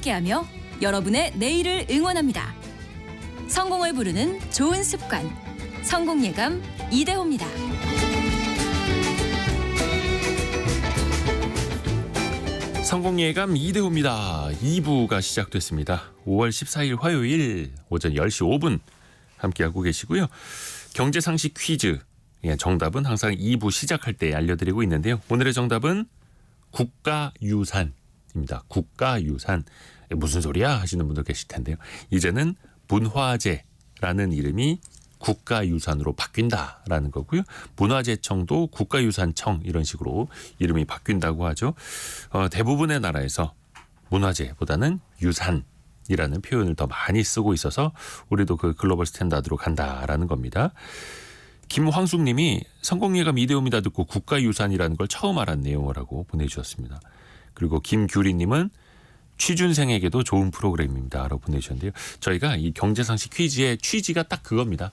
함께하며 여러분의 내일을 응원합니다. 성공을 부르는 좋은 습관, 성공예감 이대호입니다. 성공예감 이대호입니다. 2부가 시작됐습니다. 5월 14일 화요일 오전 10시 5분 함께하고 계시고요. 경제상식 퀴즈 정답은 항상 2부 시작할 때 알려드리고 있는데요. 오늘의 정답은 국가유산입니다. 국가유산. 무슨 소리야 하시는 분들 계실 텐데요. 이제는 문화재라는 이름이 국가유산으로 바뀐다라는 거고요. 문화재청도 국가유산청 이런 식으로 이름이 바뀐다고 하죠. 대부분의 나라에서 문화재보다는 유산이라는 표현을 더 많이 쓰고 있어서 우리도 그 글로벌 스탠다드로 간다라는 겁니다. 김황숙 님이 성공예감 이대호입니다 듣고 국가유산이라는 걸 처음 알았네요 라고 보내주셨습니다. 그리고 김규리 님은 취준생에게도 좋은 프로그램입니다 라고 보내주셨는데요. 저희가 이 경제상식 퀴즈의 취지가 딱 그겁니다.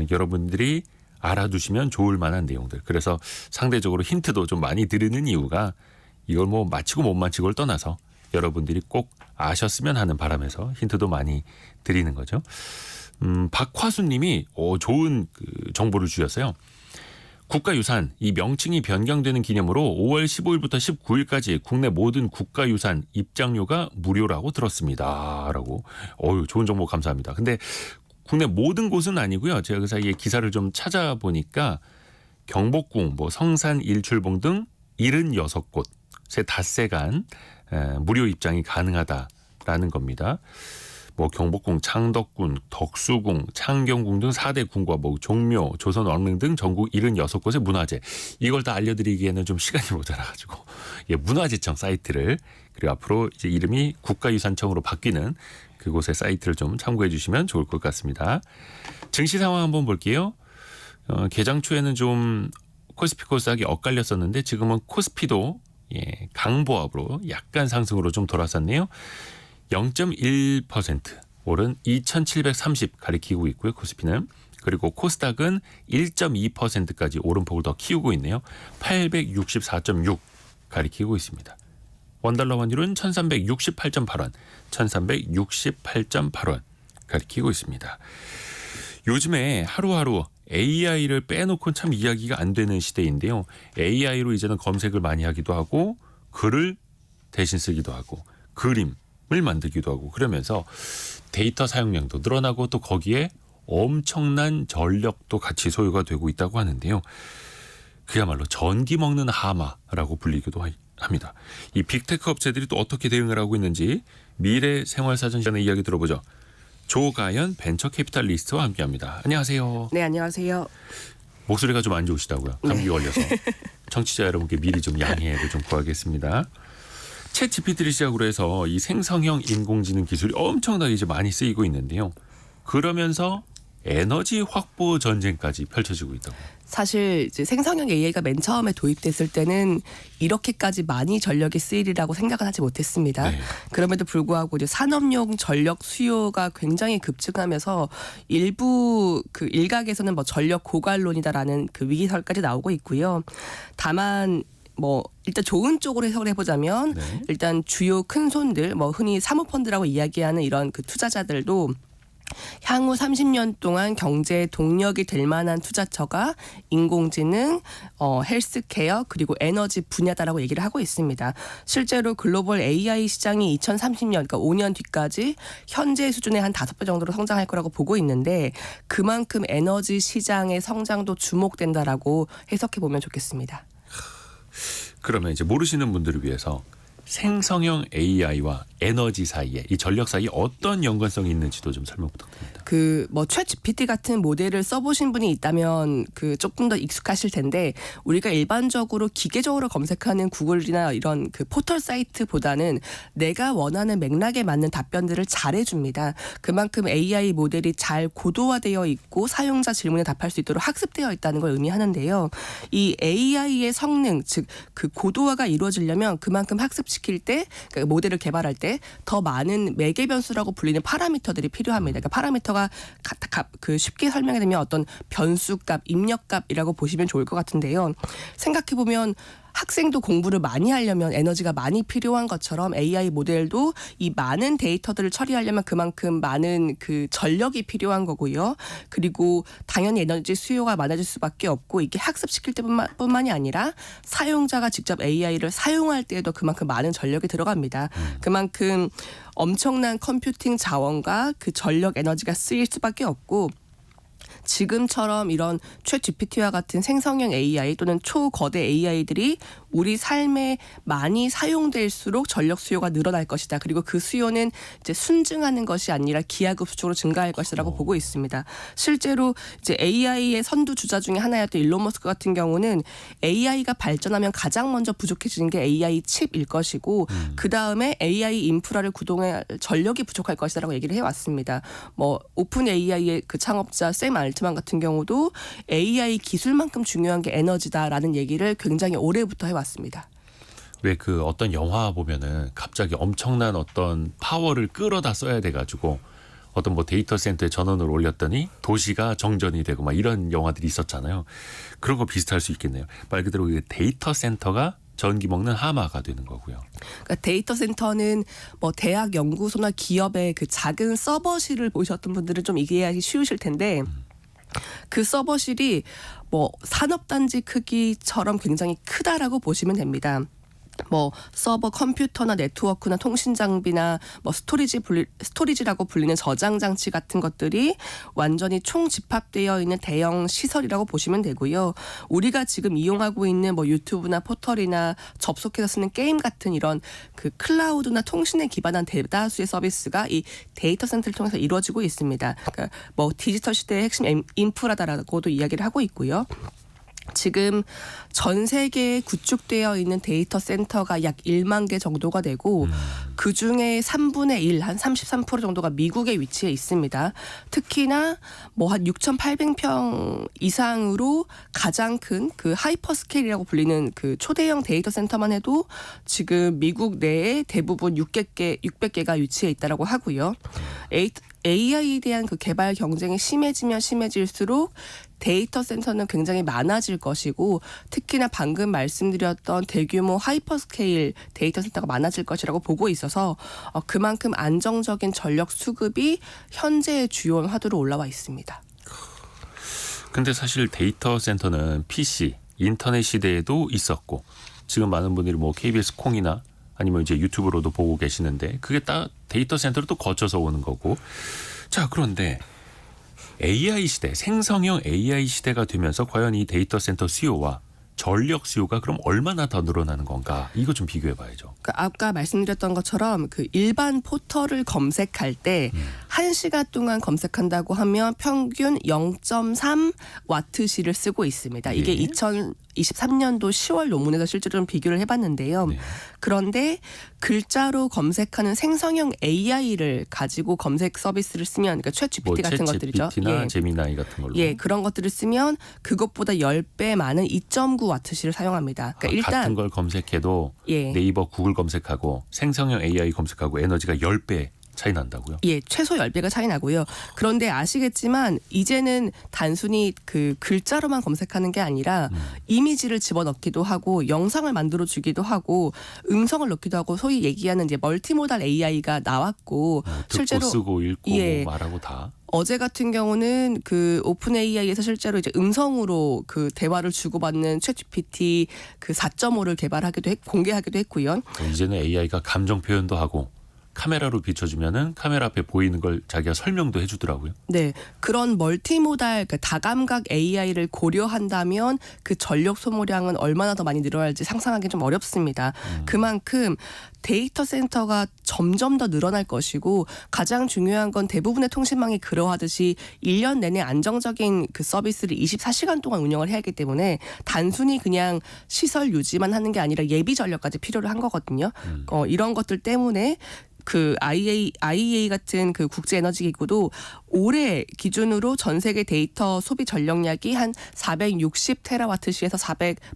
여러분들이 알아두시면 좋을 만한 내용들. 그래서 상대적으로 힌트도 좀 많이 드리는 이유가 이걸 뭐 맞히고 못 맞히고를 떠나서 여러분들이 꼭 아셨으면 하는 바람에서 힌트도 많이 드리는 거죠. 박화수 님이 좋은 정보를 주셨어요. 국가유산, 이 명칭이 변경되는 기념으로 5월 15일부터 19일까지 국내 모든 국가유산 입장료가 무료라고 들었습니다. 라고. 좋은 정보 감사합니다. 근데 국내 모든 곳은 아니고요. 제가 그 사이에 기사를 좀 찾아보니까 경복궁, 성산 일출봉 등 76곳의 닷새간 무료 입장이 가능하다라는 겁니다. 경복궁, 창덕궁, 덕수궁, 창경궁 등 4대 궁과 종묘, 조선왕릉 등 전국 76곳의 문화재. 이걸 다 알려드리기에는 좀 시간이 모자라가지고 문화재청 사이트를, 그리고 앞으로 이제 이름이 국가유산청으로 바뀌는 그곳의 사이트를 좀 참고해 주시면 좋을 것 같습니다. 증시 상황 한번 볼게요. 개장 초에는 좀 코스피 코스닥이 엇갈렸었는데 지금은 코스피도 강보합으로 약간 상승으로 좀 돌아섰네요. 0.1% 오른 2730 가리키고 있고요. 코스피는. 그리고 코스닥은 1.2%까지 오름폭을 더 키우고 있네요. 864.6 가리키고 있습니다. 원달러 환율은 1368.8원, 1368.8원 가리키고 있습니다. 요즘에 하루하루 AI를 빼놓고는 참 이야기가 안 되는 시대인데요. AI로 이제는 검색을 많이 하기도 하고 글을 대신 쓰기도 하고 그림을 만들기도 하고 그러면서 데이터 사용량도 늘어나고 또 거기에 엄청난 전력도 같이 소요가 되고 있다고 하는데요. 그야말로 전기 먹는 하마라고 불리기도 합니다. 이 빅테크 업체들이 또 어떻게 대응을 하고 있는지 미래생활사전 시간에 이야기 들어보죠. 조가연 벤처캐피탈리스트와 함께합니다. 안녕하세요. 네, 안녕하세요. 목소리가 좀 안 좋으시다고요. 감기 걸려서. 청취자 여러분께 미리 좀 양해를 좀 구하겠습니다. 챗 GPT를 시작으로 해서 이 생성형 인공지능 기술이 엄청나게 이제 많이 쓰이고 있는데요. 그러면서 에너지 확보 전쟁까지 펼쳐지고 있다고. 사실 이제 생성형 AI가 맨 처음에 도입됐을 때는 이렇게까지 많이 전력이 쓰이리라고 생각은 하지 못했습니다. 네. 그럼에도 불구하고 이제 산업용 전력 수요가 굉장히 급증하면서 일부 일각에서는 전력 고갈론이다라는 위기설까지 나오고 있고요. 다만 일단 좋은 쪽으로 해석을 해보자면 네. 일단 주요 큰 손들 흔히 사모펀드라고 이야기하는 이런 투자자들도 향후 30년 동안 경제의 동력이 될 만한 투자처가 인공지능, 헬스케어 그리고 에너지 분야다라고 얘기를 하고 있습니다. 실제로 글로벌 AI 시장이 2030년 그러니까 5년 뒤까지 현재 수준의 한 5배 정도로 성장할 거라고 보고 있는데 그만큼 에너지 시장의 성장도 주목된다라고 해석해 보면 좋겠습니다. 그러면 이제 모르시는 분들을 위해서 생성형 AI와 에너지 사이에 이 전력 사이에 어떤 연관성이 있는지도 좀 설명 부탁드립니다. 챗 GPT 같은 모델을 써보신 분이 있다면 조금 더 익숙하실 텐데 우리가 일반적으로 기계적으로 검색하는 구글이나 이런 포털 사이트보다는 내가 원하는 맥락에 맞는 답변들을 잘해줍니다. 그만큼 AI 모델이 잘 고도화되어 있고 사용자 질문에 답할 수 있도록 학습되어 있다는 걸 의미하는데요. 이 AI의 성능, 즉 고도화가 이루어지려면 그만큼 학습시킬 때 모델을 개발할 때 더 많은 매개 변수라고 불리는 파라미터들이 필요합니다. 그러니까 파라미터가 쉽게 설명이 되면 어떤 변수값, 입력값이라고 보시면 좋을 것 같은데요. 생각해 보면 학생도 공부를 많이 하려면 에너지가 많이 필요한 것처럼 AI 모델도 이 많은 데이터들을 처리하려면 그만큼 많은 그 전력이 필요한 거고요. 그리고 당연히 에너지 수요가 많아질 수밖에 없고 이게 학습시킬 때뿐만이 아니라 사용자가 직접 AI를 사용할 때에도 그만큼 많은 전력이 들어갑니다. 그만큼 엄청난 컴퓨팅 자원과 그 전력 에너지가 쓰일 수밖에 없고 지금처럼 이런 챗 GPT와 같은 생성형 AI 또는 초거대 AI들이 우리 삶에 많이 사용될수록 전력 수요가 늘어날 것이다. 그리고 그 수요는 이제 순증하는 것이 아니라 기하급수적으로 증가할 것이라고 보고 있습니다. 실제로 이제 AI의 선두 주자 중에 하나였던 일론 머스크 같은 경우는 AI가 발전하면 가장 먼저 부족해지는 게 AI 칩일 것이고 그 다음에 AI 인프라를 구동할 전력이 부족할 것이라고 얘기를 해왔습니다. 뭐 오픈 AI의 그 창업자 샘 알트만 같은 경우도 AI 기술만큼 중요한 게 에너지다라는 얘기를 굉장히 오래부터 해왔습니다. 왜 그 어떤 영화 보면은 갑자기 엄청난 어떤 파워를 끌어다 써야 돼가지고 어떤 뭐 데이터 센터에 전원을 올렸더니 도시가 정전이 되고 막 이런 영화들이 있었잖아요. 그런 거 비슷할 수 있겠네요. 말 그대로 그 데이터 센터가 전기 먹는 하마가 되는 거고요. 그러니까 데이터 센터는 뭐 대학 연구소나 기업의 그 작은 서버실을 보셨던 분들은 좀 이해하기 쉬우실 텐데 그 서버실이 뭐 산업단지 크기처럼 굉장히 크다라고 보시면 됩니다. 뭐 서버 컴퓨터나 네트워크나 통신 장비나 뭐 스토리지라고 불리는 저장 장치 같은 것들이 완전히 총집합되어 있는 대형 시설이라고 보시면 되고요. 우리가 지금 이용하고 있는 뭐 유튜브나 포털이나 접속해서 쓰는 게임 같은 이런 그 클라우드나 통신에 기반한 대다수의 서비스가 이 데이터 센터를 통해서 이루어지고 있습니다. 그러니까 뭐 디지털 시대의 핵심 인프라다라고도 이야기를 하고 있고요. 지금 전 세계에 구축되어 있는 데이터 센터가 약 1만 개 정도가 되고 그중에 3분의 1, 한 33% 정도가 미국에 위치해 있습니다. 특히나 뭐 한 6,800평 이상으로 가장 큰 그 하이퍼스케일이라고 불리는 그 초대형 데이터 센터만 해도 지금 미국 내에 대부분 600개가 위치해 있다라고 하고요. AI에 대한 그 개발 경쟁이 심해지면 심해질수록 데이터 센터는 굉장히 많아질 것이고 특히나 방금 말씀드렸던 대규모 하이퍼스케일 데이터 센터가 많아질 것이라고 보고 있어서 그만큼 안정적인 전력 수급이 현재의 주요 화두로 올라와 있습니다. 근데 사실 데이터 센터는 PC, 인터넷 시대에도 있었고 지금 많은 분들이 뭐 KBS 콩이나 아니면 이제 유튜브로도 보고 계시는데 그게 딱 데이터 센터로 또 거쳐서 오는 거고. 자, 그런데 AI 시대, 생성형 AI 시대가 되면서 과연 이 데이터 센터 수요와 전력 수요가 그럼 얼마나 더 늘어나는 건가? 이거 좀 비교해 봐야죠. 그러니까 아까 말씀드렸던 것처럼 그 일반 포털을 검색할 때 1시간 동안 검색한다고 하면 평균 0.3 와트시를 쓰고 있습니다. 이게 네. 2023년도 10월 논문에서 실제로 좀 비교를 해봤는데요. 네. 그런데 글자로 검색하는 생성형 AI를 가지고 검색 서비스를 쓰면 그러니까 챗 GPT 같은 것들이죠. GPT나 제미나이 같은 걸로. 예, 그런 것들을 쓰면 그것보다 10배 많은 2.9 와트시를 사용합니다. 그러니까 일단 같은 걸 검색해도 예. 네이버, 구글 검색하고 생성형 AI 검색하고 에너지가 10배 차이 난다고요? 예, 최소 10배가 차이 나고요. 그런데 아시겠지만 이제는 단순히 그 글자로만 검색하는 게 아니라 이미지를 집어넣기도 하고 영상을 만들어 주기도 하고 음성을 넣기도 하고 소위 얘기하는 이제 멀티모달 AI가 나왔고 듣고 실제로 쓰고 읽고 예. 말하고 다. 어제 같은 경우는 그 오픈 AI에서 실제로 이제 음성으로 그 대화를 주고받는 챗 GPT 그 4.5를 공개하기도 했고요. 이제는 AI가 감정 표현도 하고 카메라로 비춰주면은 카메라 앞에 보이는 걸 자기가 설명도 해주더라고요. 네, 그런 멀티모달 그 다감각 AI를 고려한다면 그 전력 소모량은 얼마나 더 많이 늘어날지 상상하기 좀 어렵습니다. 그만큼 데이터 센터가 점점 더 늘어날 것이고 가장 중요한 건 대부분의 통신망이 그러하듯이 1년 내내 안정적인 그 서비스를 24시간 동안 운영을 해야 하기 때문에 단순히 그냥 시설 유지만 하는 게 아니라 예비 전력까지 필요로 한 거거든요. 이런 것들 때문에 그 IEA 같은 그 국제 에너지 기구도 올해 기준으로 전 세계 데이터 소비 전력량이 한 460테라와트시에서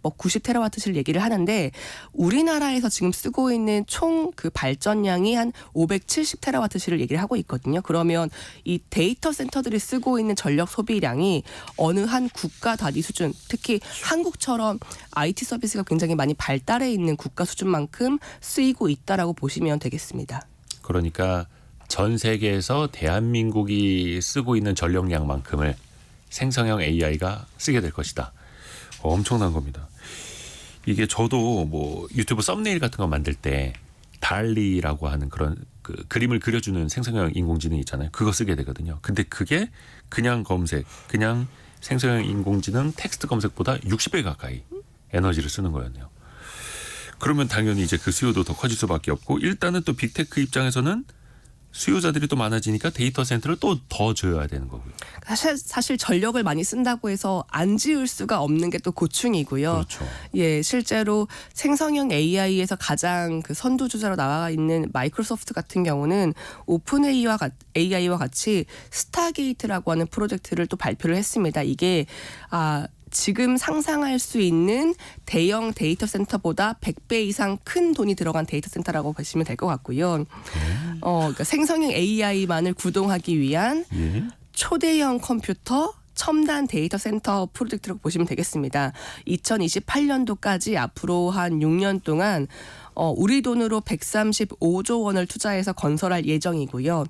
490테라와트시를 얘기를 하는데 우리나라에서 지금 쓰고 있는 총 그 발전량이 한 570테라와트시를 얘기를 하고 있거든요. 그러면 이 데이터 센터들이 쓰고 있는 전력 소비량이 어느 한 국가 단위 수준, 특히 한국처럼 IT 서비스가 굉장히 많이 발달해 있는 국가 수준만큼 쓰이고 있다라고 보시면 되겠습니다. 그러니까 전 세계에서 대한민국이 쓰고 있는 전력량만큼을 생성형 AI가 쓰게 될 것이다. 엄청난 겁니다. 이게 저도 뭐 유튜브 썸네일 같은 거 만들 때 달리라고 하는 그런 그 그림을 그려주는 생성형 인공지능 있잖아요. 그거 쓰게 되거든요. 근데 그게 그냥 검색, 그냥 생성형 인공지능 텍스트 검색보다 60배 가까이 에너지를 쓰는 거였네요. 그러면 당연히 이제 그 수요도 더 커질 수밖에 없고 일단은 또 빅테크 입장에서는 수요자들이 또 많아지니까 데이터 센터를 또 더 지어야 되는 거고요. 사실 전력을 많이 쓴다고 해서 안 지을 수가 없는 게 또 고충이고요. 그렇죠. 예, 실제로 생성형 AI에서 가장 그 선두주자로 나와 있는 마이크로소프트 같은 경우는 오픈 AI와 같이 스타게이트라고 하는 프로젝트를 또 발표를 했습니다. 이게 지금 상상할 수 있는 대형 데이터 센터보다 100배 이상 큰 돈이 들어간 데이터 센터라고 보시면 될 것 같고요. 그러니까 생성형 AI만을 구동하기 위한 예. 초대형 컴퓨터 첨단 데이터 센터 프로젝트라고 보시면 되겠습니다. 2028년도까지 앞으로 한 6년 동안 우리 돈으로 135조 원을 투자해서 건설할 예정이고요.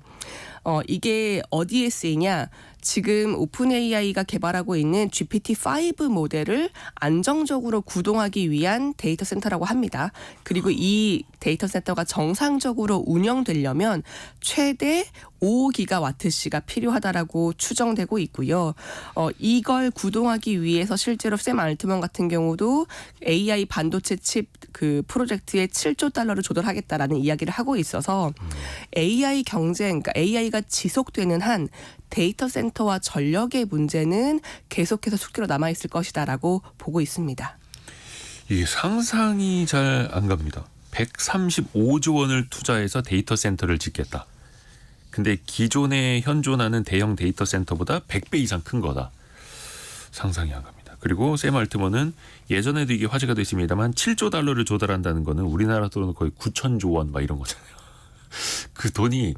이게 어디에 쓰이냐? 지금 오픈 AI가 개발하고 있는 GPT-5 모델을 안정적으로 구동하기 위한 데이터 센터라고 합니다. 그리고 이 데이터 센터가 정상적으로 운영되려면 최대 5기가와트시가 필요하다라고 추정되고 있고요. 이걸 구동하기 위해서 실제로 샘 알트먼 같은 경우도 AI 반도체 칩 그 프로젝트에 7조 달러를 조달하겠다라는 이야기를 하고 있어서 AI 경쟁, 그러니까 AI가 지속되는 한 데이터 센터와 전력의 문제는 계속해서 숙제로 남아 있을 것이다라고 보고 있습니다. 이게 상상이 잘 안 갑니다. 135조 원을 투자해서 데이터 센터를 짓겠다. 근데 기존에 현존하는 대형 데이터 센터보다 100배 이상 큰 거다. 상상이 안 갑니다. 그리고 샘 알트먼은 예전에도 이게 화제가 됐습니다만 7조 달러를 조달한다는 거는 우리나라 돈으로 거의 9천조 원 막 이런 거잖아요. 그 돈이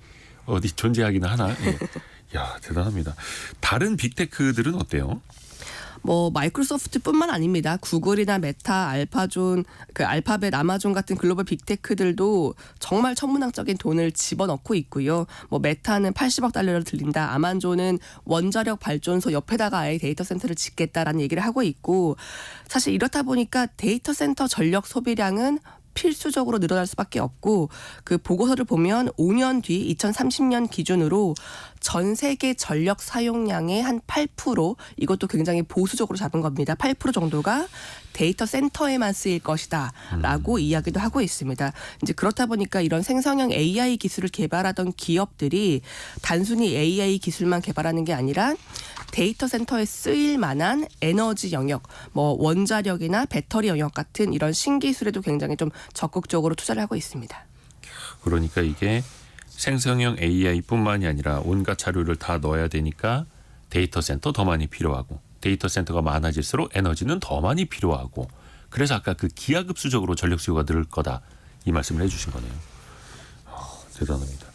어디 존재하기는 하나. 예. 야, 대단합니다. 다른 빅테크들은 어때요? 마이크로소프트뿐만 아닙니다. 구글이나 메타, 알파벳, 아마존 같은 글로벌 빅테크들도 정말 천문학적인 돈을 집어넣고 있고요. 메타는 80억 달러를 들린다. 아마존은 원자력 발전소 옆에다가 아예 데이터 센터를 짓겠다라는 얘기를 하고 있고 사실 이렇다 보니까 데이터 센터 전력 소비량은 필수적으로 늘어날 수밖에 없고 그 보고서를 보면 5년 뒤 2030년 기준으로 전 세계 전력 사용량의 한 8%, 이것도 굉장히 보수적으로 잡은 겁니다. 8% 정도가 데이터 센터에만 쓰일 것이다라고 이야기도 하고 있습니다. 이제 그렇다 보니까 이런 생성형 AI 기술을 개발하던 기업들이 단순히 AI 기술만 개발하는 게 아니라 데이터 센터에 쓰일 만한 에너지 영역, 원자력이나 배터리 영역 같은 이런 신기술에도 굉장히 좀 적극적으로 투자를 하고 있습니다. 그러니까 이게 생성형 AI뿐만이 아니라 온갖 자료를 다 넣어야 되니까 데이터 센터 더 많이 필요하고 데이터 센터가 많아질수록 에너지는 더 많이 필요하고 그래서 아까 그 기하급수적으로 전력 수요가 늘 거다 이 말씀을 해주신 거네요. 대단합니다.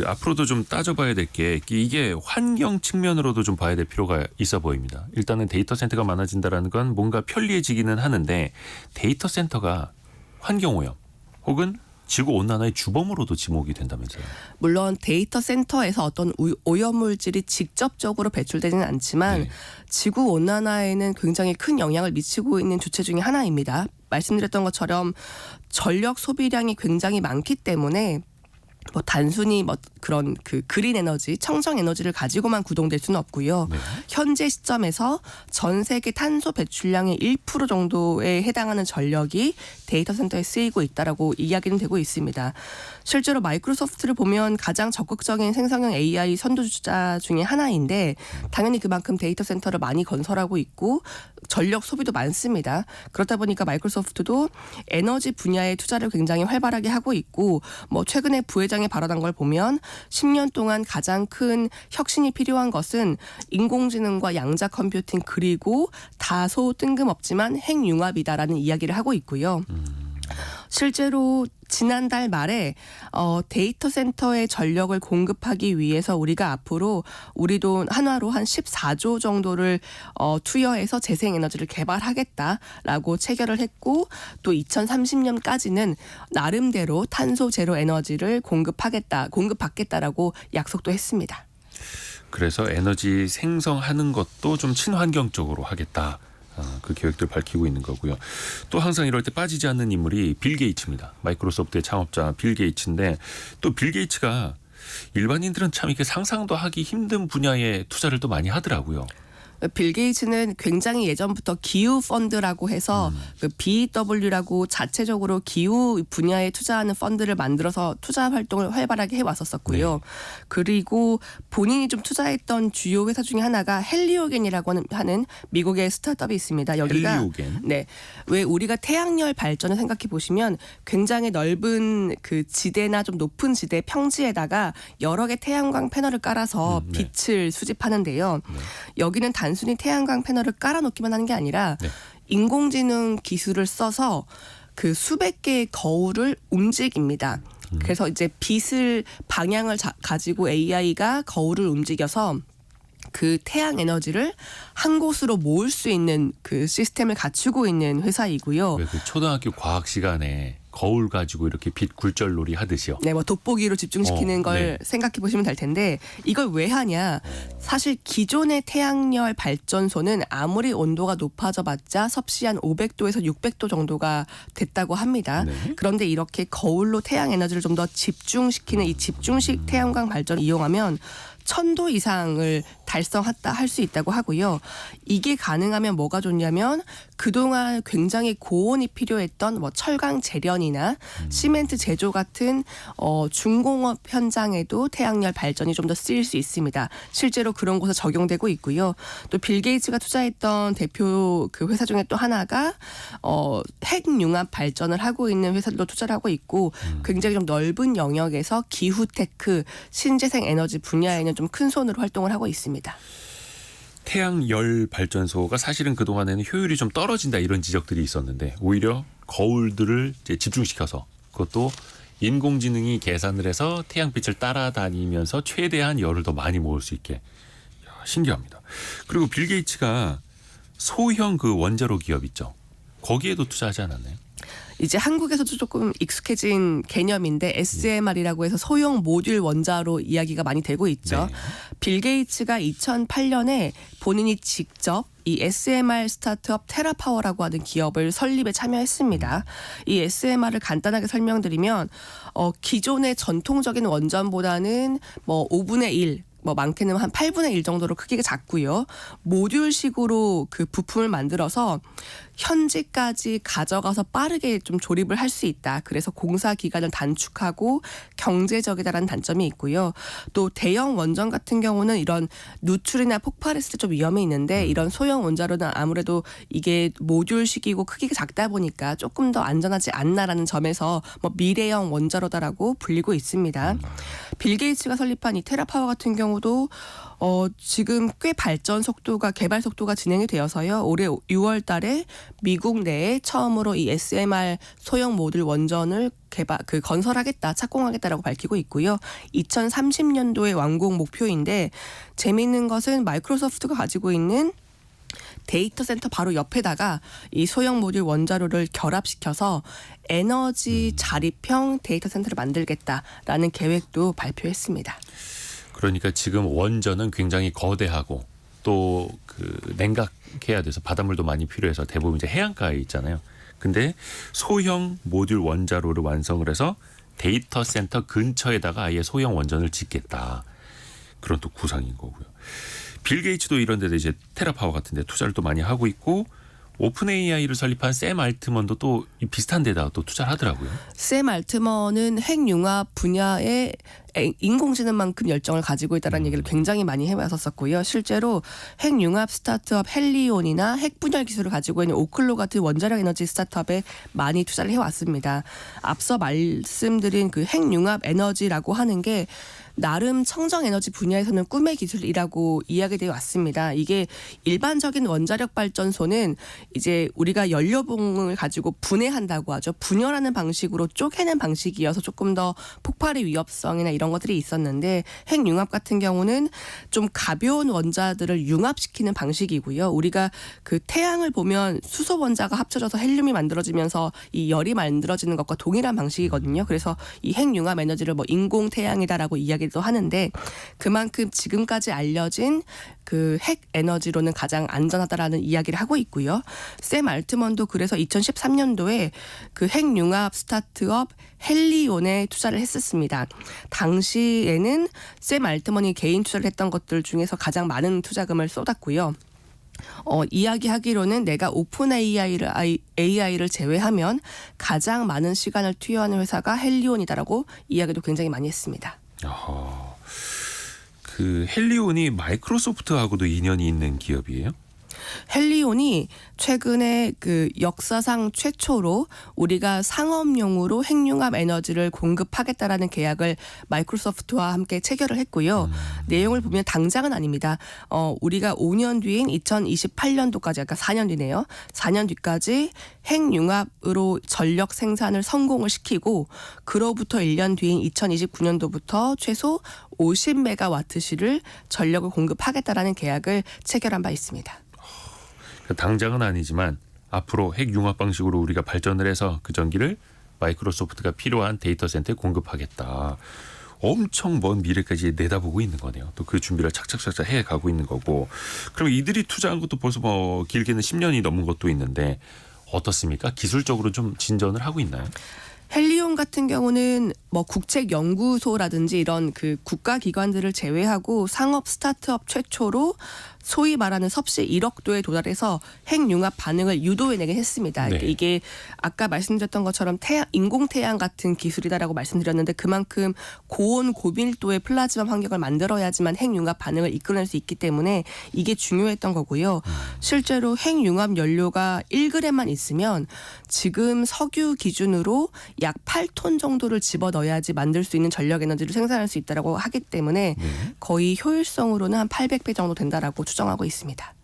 앞으로도 좀 따져봐야 될 게 이게 환경 측면으로도 좀 봐야 될 필요가 있어 보입니다. 일단은 데이터 센터가 많아진다는 건 뭔가 편리해지기는 하는데 데이터 센터가 환경오염 혹은 지구온난화의 주범으로도 지목이 된다면서요. 물론 데이터 센터에서 어떤 오염물질이 직접적으로 배출되지는 않지만 네. 지구온난화에는 굉장히 큰 영향을 미치고 있는 주체 중에 하나입니다. 말씀드렸던 것처럼 전력 소비량이 굉장히 많기 때문에 단순히 그런 그린 에너지, 청정 에너지를 가지고만 구동될 수는 없고요. 네. 현재 시점에서 전 세계 탄소 배출량의 1% 정도에 해당하는 전력이 데이터 센터에 쓰이고 있다라고 이야기는 되고 있습니다. 실제로 마이크로소프트를 보면 가장 적극적인 생성형 AI 선두주자 중에 하나인데 당연히 그만큼 데이터 센터를 많이 건설하고 있고 전력 소비도 많습니다. 그렇다 보니까 마이크로소프트도 에너지 분야의 투자를 굉장히 활발하게 하고 있고 최근에 부회장 부회장이 발언한 걸 보면 10년 동안 가장 큰 혁신이 필요한 것은 인공지능과 양자 컴퓨팅 그리고 다소 뜬금없지만 핵융합이다라는 이야기를 하고 있고요. 실제로 지난달 말에 데이터 센터의 전력을 공급하기 위해서 우리가 앞으로 우리 돈 한화로 한 14조 정도를 투여해서 재생에너지를 개발하겠다라고 체결을 했고 또 2030년까지는 나름대로 탄소 제로 에너지를 공급받겠다라고 약속도 했습니다. 그래서 에너지 생성하는 것도 좀 친환경적으로 하겠다. 그 계획들 밝히고 있는 거고요. 또 항상 이럴 때 빠지지 않는 인물이 빌 게이츠입니다. 마이크로소프트의 창업자 빌 게이츠인데 또 빌 게이츠가 일반인들은 참 이렇게 상상도 하기 힘든 분야에 투자를 또 많이 하더라고요. 빌 게이츠는 굉장히 예전부터 기후 펀드라고 해서 그 BW라고 자체적으로 기후 분야에 투자하는 펀드를 만들어서 투자 활동을 활발하게 해왔었었고요. 네. 그리고 본인이 좀 투자했던 주요 회사 중에 하나가 헬리오겐이라고 하는 미국의 스타트업이 있습니다. 여기가 헬리오겐. 네, 왜 우리가 태양열 발전을 생각해 보시면 굉장히 넓은 그 지대나 좀 높은 지대 평지에다가 여러 개 태양광 패널을 깔아서 네. 빛을 수집하는데요. 네. 여기는 단순히 태양광 패널을 깔아놓기만 하는 게 아니라 네. 인공지능 기술을 써서 그 수백 개의 거울을 움직입니다. 그래서 이제 빛을 방향을 가지고 AI가 거울을 움직여서 그 태양 에너지를 한 곳으로 모을 수 있는 그 시스템을 갖추고 있는 회사이고요. 왜 그 초등학교 과학 시간에 거울 가지고 이렇게 빛 굴절놀이 하듯이요. 네, 뭐 돋보기로 집중시키는 걸 네. 생각해 보시면 될 텐데 이걸 왜 하냐? 사실 기존의 태양열 발전소는 아무리 온도가 높아져봤자 섭씨 한 500도에서 600도 정도가 됐다고 합니다. 네. 그런데 이렇게 거울로 태양 에너지를 좀 더 집중시키는 이 집중식 태양광 발전을 이용하면 1000도 이상을 달성했다 할 수 있다고 하고요. 이게 가능하면 뭐가 좋냐면 그동안 굉장히 고온이 필요했던 뭐 철강 제련이나 시멘트 제조 같은 중공업 현장에도 태양열 발전이 좀 더 쓰일 수 있습니다. 실제로 그런 곳에 적용되고 있고요. 또 빌 게이츠가 투자했던 대표 그 회사 중에 또 하나가 핵융합 발전을 하고 있는 회사들도 투자를 하고 있고 굉장히 좀 넓은 영역에서 기후 테크, 신재생 에너지 분야에는 좀 큰 손으로 활동을 하고 있습니다. 태양열 발전소가 사실은 그동안에는 효율이 좀 떨어진다 이런 지적들이 있었는데 오히려 거울들을 이제 집중시켜서 그것도 인공지능이 계산을 해서 태양빛을 따라다니면서 최대한 열을 더 많이 모을 수 있게. 신기합니다. 그리고 빌 게이츠가 소형 그 원자로 기업 있죠. 거기에도 투자하지 않았나요? 이제 한국에서도 조금 익숙해진 개념인데 SMR이라고 해서 소형 모듈 원자로 이야기가 많이 되고 있죠. 네. 빌 게이츠가 2008년에 본인이 직접 이 SMR 스타트업 테라파워라고 하는 기업을 설립에 참여했습니다. 이 SMR을 간단하게 설명드리면 기존의 전통적인 원전보다는 뭐 5분의 1 뭐 많게는 한 8분의 1 정도로 크기가 작고요. 모듈식으로 그 부품을 만들어서 현지까지 가져가서 빠르게 좀 조립을 할 수 있다. 그래서 공사 기간을 단축하고 경제적이다라는 단점이 있고요. 또 대형 원전 같은 경우는 이런 누출이나 폭발했을 때 좀 위험이 있는데 이런 소형 원자로는 아무래도 이게 모듈식이고 크기가 작다 보니까 조금 더 안전하지 않나라는 점에서 뭐 미래형 원자로다라고 불리고 있습니다. 빌 게이츠가 설립한 이 테라파워 같은 경우도 지금 꽤 개발 속도가 진행이 되어서요. 올해 6월 달에 미국 내에 처음으로 이 SMR 소형 모듈 원전을 건설하겠다, 착공하겠다라고 밝히고 있고요. 2030년도에 완공 목표인데 재미있는 것은 마이크로소프트가 가지고 있는 데이터 센터 바로 옆에다가 이 소형 모듈 원자로를 결합시켜서 에너지 자립형 데이터 센터를 만들겠다라는 계획도 발표했습니다. 그러니까 지금 원전은 굉장히 거대하고 또 그 냉각해야 돼서 바닷물도 많이 필요해서 대부분 이제 해안가에 있잖아요. 근데 소형 모듈 원자로를 완성을 해서 데이터 센터 근처에다가 아예 소형 원전을 짓겠다. 그런 또 구상인 거고요. 빌 게이츠도 이런 데도 이제 테라파워 같은 데 투자를 또 많이 하고 있고 오픈 AI를 설립한 샘 알트먼도 또 비슷한 데다가 또 투자를 하더라고요. 샘 알트먼은 핵융합 분야의 인공지능만큼 열정을 가지고 있다는 얘기를 굉장히 많이 해왔었고요. 실제로 핵융합 스타트업 헬리온이나 핵분열 기술을 가지고 있는 오클로 같은 원자력 에너지 스타트업에 많이 투자를 해왔습니다. 앞서 말씀드린 그 핵융합 에너지라고 하는 게 나름 청정 에너지 분야에서는 꿈의 기술이라고 이야기되어 왔습니다. 이게 일반적인 원자력 발전소는 이제 우리가 연료봉을 가지고 분해한다고 하죠. 분열하는 방식으로 쪼개는 방식이어서 조금 더 폭발의 위협성이나 이런 것들이 있었는데 핵융합 같은 경우는 좀 가벼운 원자들을 융합시키는 방식이고요. 우리가 그 태양을 보면 수소 원자가 합쳐져서 헬륨이 만들어지면서 이 열이 만들어지는 것과 동일한 방식이거든요. 그래서 이 핵융합 에너지를 뭐 인공 태양이다라고 이야기도 하는데 그만큼 지금까지 알려진 그 핵 에너지로는 가장 안전하다라는 이야기를 하고 있고요. 샘 알트먼도 그래서 2013년도에 그 핵융합 스타트업 헬리온에 투자를 했었습니다. 당시에는 샘 알트먼이 개인 투자를 했던 것들 중에서 가장 많은 투자금을 쏟았고요. 이야기하기로는 내가 오픈 AI를 제외하면 가장 많은 시간을 투여하는 회사가 헬리온이다라고 이야기도 굉장히 많이 했습니다. 그 헬리온이 마이크로소프트하고도 인연이 있는 기업이에요? 헬리온이 최근에 그 역사상 최초로 우리가 상업용으로 핵융합 에너지를 공급하겠다라는 계약을 마이크로소프트와 함께 체결을 했고요. 내용을 보면 당장은 아닙니다. 우리가 5년 뒤인 2028년도까지 아까 4년 뒤네요. 4년 뒤까지 핵융합으로 전력 생산을 성공을 시키고 그로부터 1년 뒤인 2029년도부터 최소 50메가와트시를 전력을 공급하겠다라는 계약을 체결한 바 있습니다. 당장은 아니지만 앞으로 핵융합 방식으로 우리가 발전을 해서 그 전기를 마이크로소프트가 필요한 데이터 센터에 공급하겠다. 엄청 먼 미래까지 내다보고 있는 거네요. 또 그 준비를 착착착착 해가고 있는 거고. 그럼 이들이 투자한 것도 벌써 뭐 길게는 10년이 넘은 것도 있는데 어떻습니까? 기술적으로 좀 진전을 하고 있나요? 헬리온 같은 경우는 뭐 국책연구소라든지 이런 그 국가기관들을 제외하고 상업 스타트업 최초로 소위 말하는 섭씨 1억도에 도달해서 핵융합 반응을 유도해내게 했습니다. 네. 이게 아까 말씀드렸던 것처럼 인공태양 같은 기술이다라고 말씀드렸는데 그만큼 고온 고밀도의 플라즈마 환경을 만들어야지만 핵융합 반응을 이끌어낼 수 있기 때문에 이게 중요했던 거고요. 실제로 핵융합 연료가 1g만 있으면 지금 석유 기준으로 약 8톤 정도를 집어넣어야지 만들 수 있는 전력 에너지를 생산할 수 있다라고 하기 때문에 거의 효율성으로는 한 800배 정도 된다라고 추정하고 있습니다.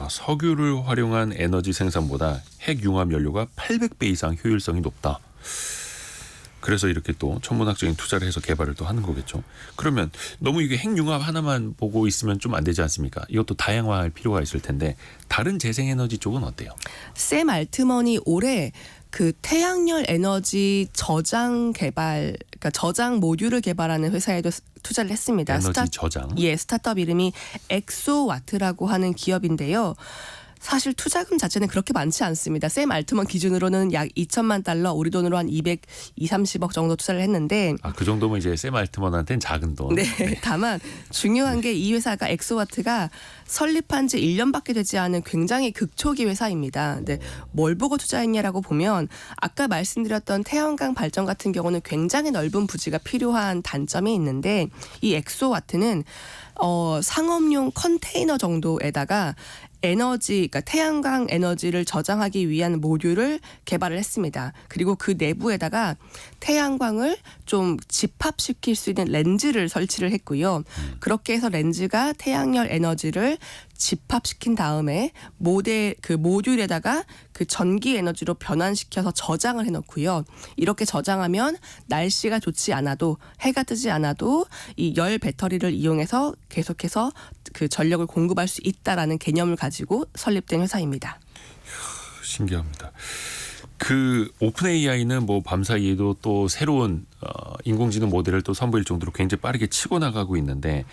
석유를 활용한 에너지 생산보다 핵융합 연료가 800배 이상 효율성이 높다. 그래서 이렇게 또 천문학적인 투자를 해서 개발을 또 하는 거겠죠. 그러면 너무 이게 핵융합 하나만 보고 있으면 좀 안 되지 않습니까? 이것도 다양화할 필요가 있을 텐데 다른 재생에너지 쪽은 어때요? 샘 알트먼이 올해 그 태양열 에너지 저장 개발, 그러니까 저장 모듈을 개발하는 회사에도 투자를 했습니다. 에너지 저장. 예, 스타트업 이름이 엑소와트라고 하는 기업인데요. 사실 투자금 자체는 그렇게 많지 않습니다. 샘 알트먼 기준으로는 약 2천만 달러, 우리 돈으로 한 230억 정도 투자를 했는데 그 정도면 이제 샘 알트먼한테는 작은 돈. 네, 다만 중요한 게 이 회사가 엑소와트가 설립한 지 1년밖에 되지 않은 굉장히 극초기 회사입니다. 근데 뭘 보고 투자했냐라고 보면 아까 말씀드렸던 태양광 발전 같은 경우는 굉장히 넓은 부지가 필요한 단점이 있는데 이 엑소와트는 상업용 컨테이너 정도에다가 그러니까 태양광 에너지를 저장하기 위한 모듈을 개발을 했습니다. 그리고 그 내부에다가 태양광을 좀 집합시킬 수 있는 렌즈를 설치를 했고요. 그렇게 해서 렌즈가 태양열 에너지를 집합시킨 다음에 그 모듈에다가 그 전기 에너지로 변환시켜서 저장을 해놓고요. 이렇게 저장하면 날씨가 좋지 않아도 해가 뜨지 않아도 이 열 배터리를 이용해서 계속해서 그 전력을 공급할 수 있다라는 개념을 가지고 설립된 회사입니다. 신기합니다. 그 오픈 AI는 뭐 밤사이에도 또 새로운 인공지능 모델을 또 선보일 정도로 굉장히 빠르게 치고 나가고 있는데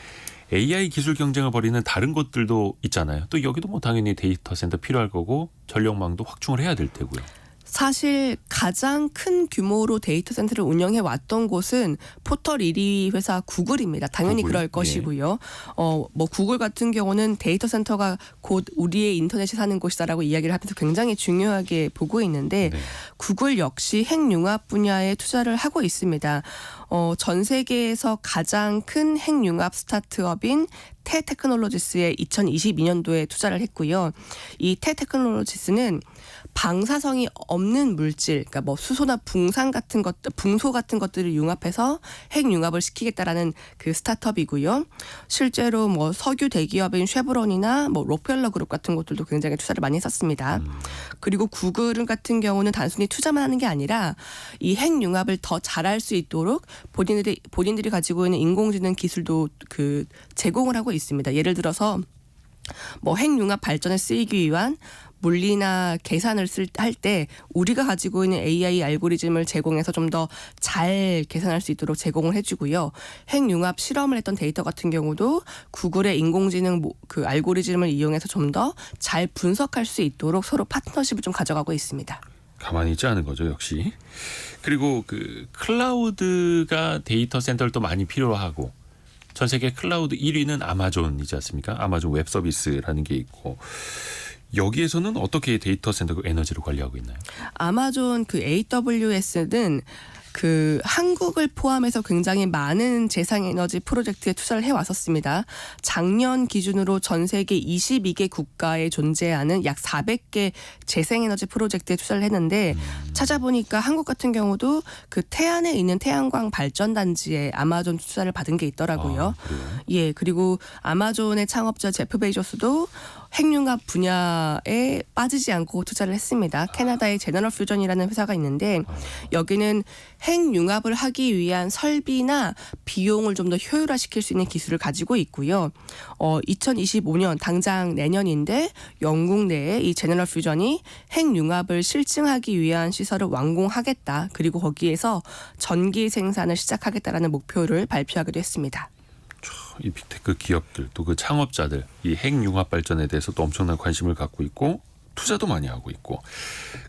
AI 기술 경쟁을 벌이는 다른 것들도 있잖아요. 또 여기도 뭐 당연히 데이터 센터 필요할 거고 전력망도 확충을 해야 될 테고요. 사실 가장 큰 규모로 데이터 센터를 운영해 왔던 곳은 포털 1위 회사 구글입니다. 당연히 구글? 그럴 것이고요. 뭐 구글 같은 경우는 데이터 센터가 곧 우리의 인터넷이 사는 곳이다라고 이야기를 하면서 굉장히 중요하게 보고 있는데 네. 구글 역시 핵융합 분야에 투자를 하고 있습니다. 전 세계에서 가장 큰 핵융합 스타트업인 테테크놀로지스에 2022년도에 투자를 했고요. 이 테테크놀로지스는 방사성이 없는 물질, 그러니까 뭐 수소나 붕소 같은 것들을 융합해서 핵융합을 시키겠다라는 그 스타트업이고요. 실제로 뭐 석유 대기업인 쉐브론이나 뭐 록펠러 그룹 같은 것들도 굉장히 투자를 많이 했었습니다. 그리고 구글 같은 경우는 단순히 투자만 하는 게 아니라 이 핵융합을 더 잘할 수 있도록 본인들이 가지고 있는 인공지능 기술도 그 제공을 하고 있습니다. 예를 들어서 뭐 핵융합 발전에 쓰이기 위한 물리나 계산을 할 때 우리가 가지고 있는 AI 알고리즘을 제공해서 좀 더 잘 계산할 수 있도록 제공을 해주고요. 핵융합 실험을 했던 데이터 같은 경우도 구글의 인공지능 그 알고리즘을 이용해서 좀 더 잘 분석할 수 있도록 서로 파트너십을 좀 가져가고 있습니다. 가만히 있지 않은 거죠, 역시. 그리고 그 클라우드가 데이터 센터를 또 많이 필요하고 전 세계 클라우드 1위는 아마존이지 않습니까? 아마존 웹 서비스라는 게 있고 여기에서는 어떻게 데이터 센터 에너지를 관리하고 있나요? 아마존 그 AWS는 그 한국을 포함해서 굉장히 많은 재생에너지 프로젝트에 투자를 해왔었습니다. 작년 기준으로 전 세계 22개 국가에 존재하는 약 400개 재생에너지 프로젝트에 투자를 했는데 찾아보니까 한국 같은 경우도 그 태안에 있는 태양광 발전단지에 아마존 투자를 받은 게 있더라고요. 예, 그리고 아마존의 창업자 제프 베이조스도 핵융합 분야에 빠지지 않고 투자를 했습니다. 캐나다의 제너럴 퓨전이라는 회사가 있는데 여기는 핵융합을 하기 위한 설비나 비용을 좀 더 효율화시킬 수 있는 기술을 가지고 있고요. 2025년 당장 내년인데 영국 내에 이 제너럴 퓨전이 핵융합을 실증하기 위한 시설을 완공하겠다. 그리고 거기에서 전기 생산을 시작하겠다라는 목표를 발표하기도 했습니다. 이 빅테크 기업들 또 그 창업자들 이 핵융합 발전에 대해서 또 엄청난 관심을 갖고 있고 투자도 많이 하고 있고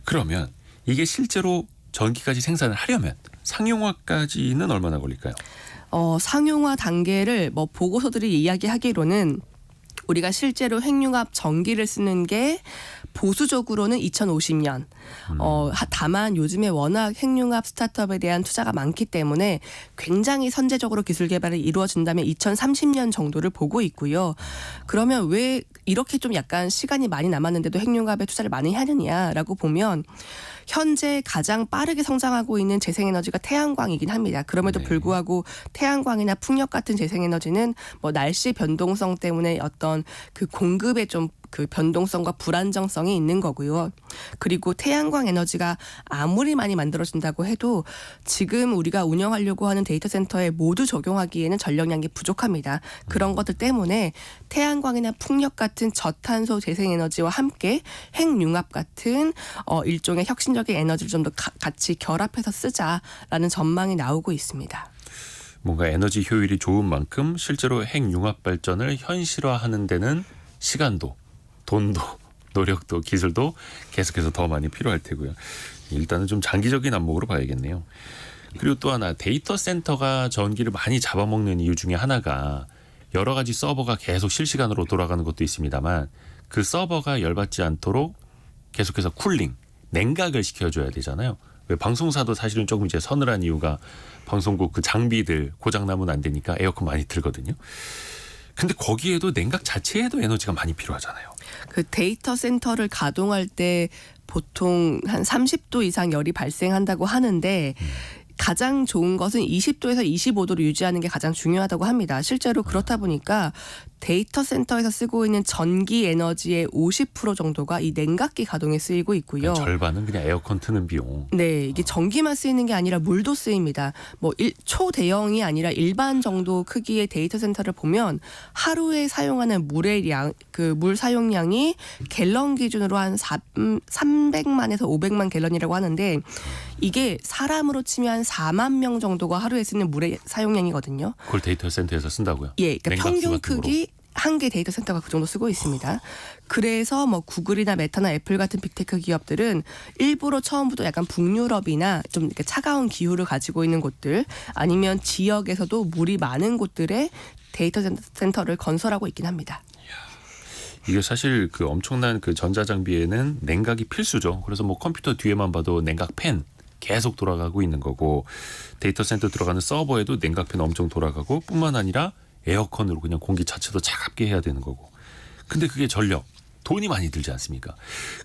그러면 이게 실제로 전기까지 생산을 하려면 상용화까지는 얼마나 걸릴까요? 상용화 단계를 뭐 보고서들이 이야기하기로는 우리가 실제로 핵융합 전기를 쓰는 게 보수적으로는 2050년. 다만 요즘에 워낙 핵융합 스타트업에 대한 투자가 많기 때문에 굉장히 선제적으로 기술 개발이 이루어진다면 2030년 정도를 보고 있고요. 그러면 왜 이렇게 좀 약간 시간이 많이 남았는데도 핵융합에 투자를 많이 하느냐라고 보면 현재 가장 빠르게 성장하고 있는 재생에너지가 태양광이긴 합니다. 그럼에도 불구하고 태양광이나 풍력 같은 재생에너지는 뭐 날씨 변동성 때문에 어떤 그 공급에 좀 그 변동성과 불안정성이 있는 거고요. 그리고 태양광 에너지가 아무리 많이 만들어진다고 해도 지금 우리가 운영하려고 하는 데이터 센터에 모두 적용하기에는 전력량이 부족합니다. 그런 것들 때문에 태양광이나 풍력 같은 저탄소 재생에너지와 함께 핵융합 같은 일종의 혁신적인 에너지를 좀 더 같이 결합해서 쓰자라는 전망이 나오고 있습니다. 뭔가 에너지 효율이 좋은 만큼 실제로 핵융합 발전을 현실화하는 데는 시간도 돈도 노력도 기술도 계속해서 더 많이 필요할 테고요. 일단은 좀 장기적인 안목으로 봐야겠네요. 그리고 또 하나 데이터 센터가 전기를 많이 잡아먹는 이유 중에 하나가 여러 가지 서버가 계속 실시간으로 돌아가는 것도 있습니다만 그 서버가 열받지 않도록 계속해서 쿨링, 냉각을 시켜줘야 되잖아요. 왜 방송사도 사실은 조금 이제 서늘한 이유가 방송국 그 장비들 고장나면 안 되니까 에어컨 많이 틀거든요. 근데 거기에도 냉각 자체에도 에너지가 많이 필요하잖아요. 그 데이터 센터를 가동할 때 보통 한 30도 이상 열이 발생한다고 하는데 가장 좋은 것은 20도에서 25도를 유지하는 게 가장 중요하다고 합니다. 실제로 그렇다 보니까 데이터 센터에서 쓰고 있는 전기 에너지의 50% 정도가 이 냉각기 가동에 쓰이고 있고요. 절반은 그냥 에어컨 트는 비용. 네, 이게 전기만 쓰이는 게 아니라 물도 쓰입니다. 뭐 초대형이 아니라 일반 정도 크기의 데이터 센터를 보면 하루에 사용하는 물의 양, 그 물 사용량이 갤런 기준으로 한 300만에서 500만 갤런이라고 하는데 이게 사람으로 치면 한 4만 명 정도가 하루에 쓰는 물의 사용량이거든요. 그걸 데이터 센터에서 쓴다고요? 예, 그러니까 평균 크기 한 개 데이터 센터가 그 정도 쓰고 있습니다. 그래서 뭐 구글이나 메타나 애플 같은 빅테크 기업들은 일부러 처음부터 약간 북유럽이나 좀 이렇게 차가운 기후를 가지고 있는 곳들 아니면 지역에서도 물이 많은 곳들에 데이터 센터를 건설하고 있긴 합니다. 이게 사실 그 엄청난 그 전자장비에는 냉각이 필수죠. 그래서 뭐 컴퓨터 뒤에만 봐도 냉각팬 계속 돌아가고 있는 거고 데이터 센터 들어가는 서버에도 냉각팬 엄청 돌아가고 뿐만 아니라 에어컨으로 그냥 공기 자체도 차갑게 해야 되는 거고. 근데 그게 전력, 돈이 많이 들지 않습니까?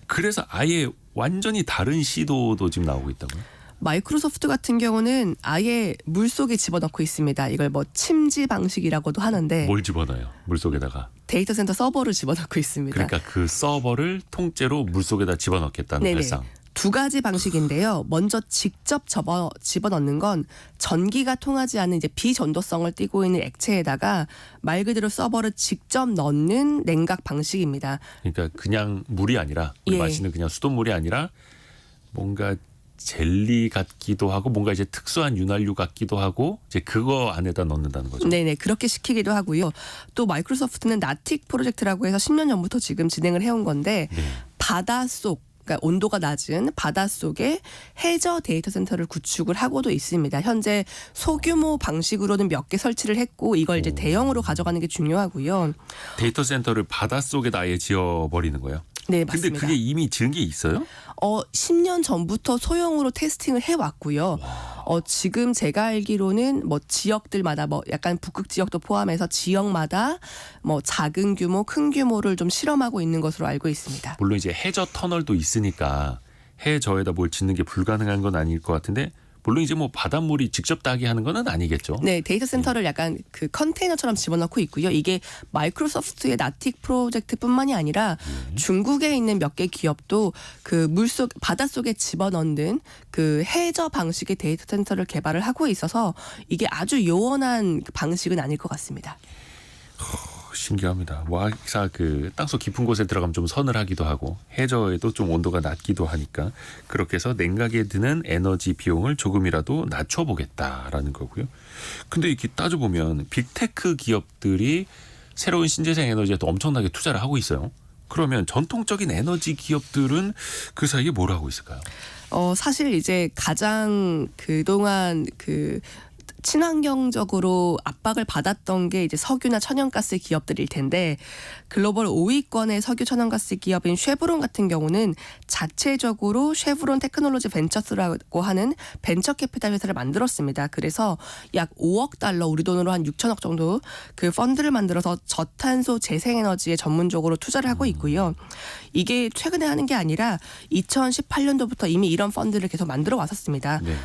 그래서 아예 완전히 다른 시도도 지금 나오고 있다고요? 마이크로소프트 같은 경우는 아예 물속에 집어넣고 있습니다. 이걸 뭐 침지 방식이라고도 하는데 뭘 집어넣어요? 물속에다가. 데이터 센터 서버를 집어넣고 있습니다. 그러니까 그 서버를 통째로 물속에다 집어넣겠다는 네네. 발상. 두 가지 방식인데요. 먼저 직접 집어넣는 건 전기가 통하지 않는 이제 비전도성을 띠고 있는 액체에다가 말 그대로 서버를 직접 넣는 냉각 방식입니다. 그러니까 그냥 물이 아니라 우리 예. 마시는 그냥 수돗물이 아니라 뭔가 젤리 같기도 하고 뭔가 이제 특수한 윤활유 같기도 하고 이제 그거 안에다 넣는다는 거죠. 네네 그렇게 시키기도 하고요. 또 마이크로소프트는 나틱 프로젝트라고 해서 10년 전부터 지금 진행을 해온 건데 네. 바닷속 그러니까 온도가 낮은 바닷속에 해저 데이터 센터를 구축을 하고도 있습니다. 현재 소규모 방식으로는 몇 개 설치를 했고 이걸 이제 대형으로 가져가는 게 중요하고요. 데이터 센터를 바닷속에다 아예 지어버리는 거예요. 네, 근데 맞습니다. 그게 이미 지은 게 있어요? 10년 전부터 소형으로 테스팅을 해왔고요. 지금 제가 알기로는 뭐 지역들마다 뭐 약간 북극 지역도 포함해서 지역마다 뭐 작은 규모, 큰 규모를 좀 실험하고 있는 것으로 알고 있습니다. 물론 이제 해저 터널도 있으니까 해저에다 뭘 짓는 게 불가능한 건 아닐 것 같은데 물론 이제 뭐 바닷물이 직접 따게 하는 건 아니겠죠. 네, 데이터 센터를 약간 그 컨테이너처럼 집어넣고 있고요. 이게 마이크로소프트의 나틱 프로젝트뿐만이 아니라 중국에 있는 몇 개 기업도 그 물속 바닷속에 집어넣는 그 해저 방식의 데이터 센터를 개발을 하고 있어서 이게 아주 요원한 방식은 아닐 것 같습니다. 신기합니다. 와사 그 땅속 깊은 곳에 들어가면 좀 서늘하기도 하고 해저에도 좀 온도가 낮기도 하니까 그렇게 해서 냉각에 드는 에너지 비용을 조금이라도 낮춰보겠다라는 거고요. 근데 이렇게 따져보면 빅테크 기업들이 새로운 신재생 에너지에 또 엄청나게 투자를 하고 있어요. 그러면 전통적인 에너지 기업들은 그 사이에 뭘 하고 있을까요? 사실 이제 가장 그동안 그 친환경적으로 압박을 받았던 게 이제 석유나 천연가스 기업들일 텐데 글로벌 5위권의 석유 천연가스 기업인 쉐브론 같은 경우는 자체적으로 쉐브론 테크놀로지 벤처스라고 하는 벤처 캐피탈 회사를 만들었습니다. 그래서 약 5억 달러 우리 돈으로 한 6천억 정도 그 펀드를 만들어서 저탄소 재생에너지에 전문적으로 투자를 하고 있고요. 이게 최근에 하는 게 아니라 2018년도부터 이미 이런 펀드를 계속 만들어 왔었습니다. 네.